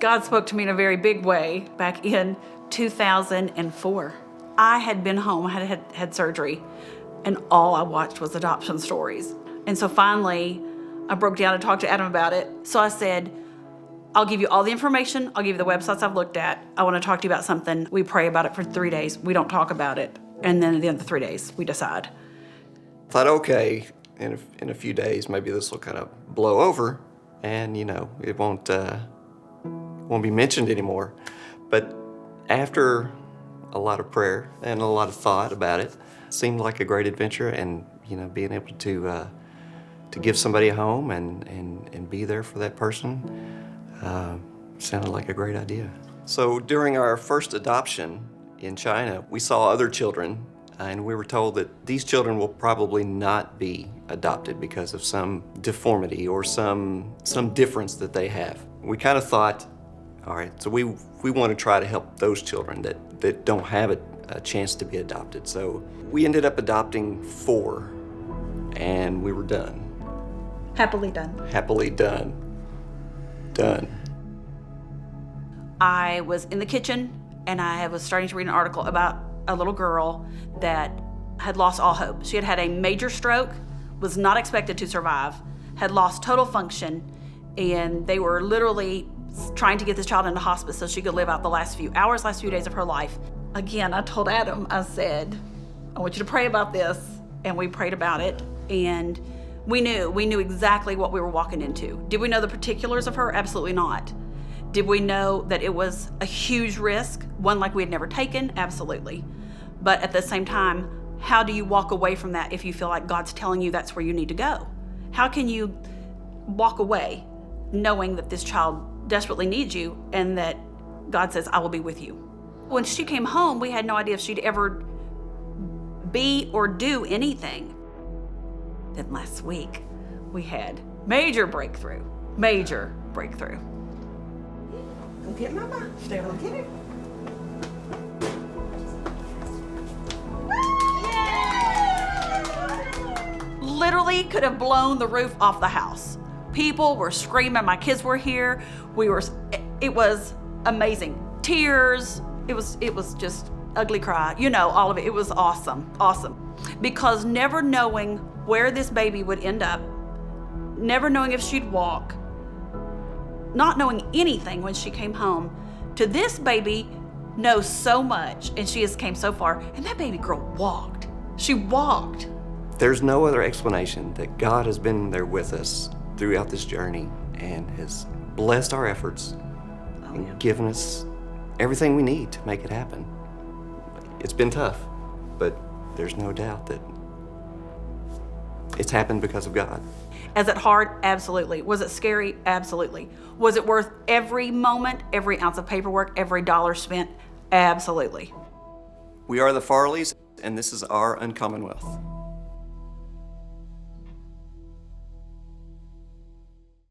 God spoke to me in a very big way back in 2004. I had been home, I had surgery, and all I watched was adoption stories. And so finally, I broke down and talked to Adam about it. So I said, I'll give you all the information. I'll give you the websites I've looked at. I want to talk to you about something. We pray about it for 3 days. We don't talk about it. And then at the end of the 3 days, we decide. Thought, okay, in a few days, maybe this will kind of blow over and, it won't be mentioned anymore. But after a lot of prayer and a lot of thought about it, seemed like a great adventure, and, being able to give somebody a home and be there for that person sounded like a great idea. So during our first adoption in China, we saw other children, and we were told that these children will probably not be adopted because of some deformity or some difference that they have. We kind of thought, all right, so we want to try to help those children that don't have a chance to be adopted. So we ended up adopting 4, and we were done. Happily done. Happily done. Done. I was in the kitchen, and I was starting to read an article about a little girl that had lost all hope. She had had a major stroke, was not expected to survive, had lost total function, and they were literally trying to get this child into hospice so she could live out the last few hours, last few days of her life. Again, I told Adam, I said, I want you to pray about this, and we prayed about it, and we knew exactly what we were walking into. Did we know the particulars of her? Absolutely not. Did we know that it was a huge risk, one like we had never taken? Absolutely. But at the same time, how do you walk away from that if you feel like God's telling you that's where you need to go? How can you walk away knowing that this child desperately needs you and that God says, I will be with you? When she came home, we had no idea if she'd ever be or do anything. Then last week, we had major breakthrough. Go get Mama. Stay on, get it. Literally could have blown the roof off the house. People were screaming. My kids were here. It was amazing. Tears. It was just ugly cry. All of it. It was awesome. Because never knowing where this baby would end up, never knowing if she'd walk, not knowing anything when she came home, to this baby knows so much, and she has came so far, and that baby girl walked. She walked. There's no other explanation that God has been there with us throughout this journey and has blessed our efforts and given us everything we need to make it happen. It's been tough, but there's no doubt that it's happened because of God. Is it hard? Absolutely. Was it scary? Absolutely. Was it worth every moment, every ounce of paperwork, every dollar spent? Absolutely. We are the Farleys, and this is our Uncommon Wealth.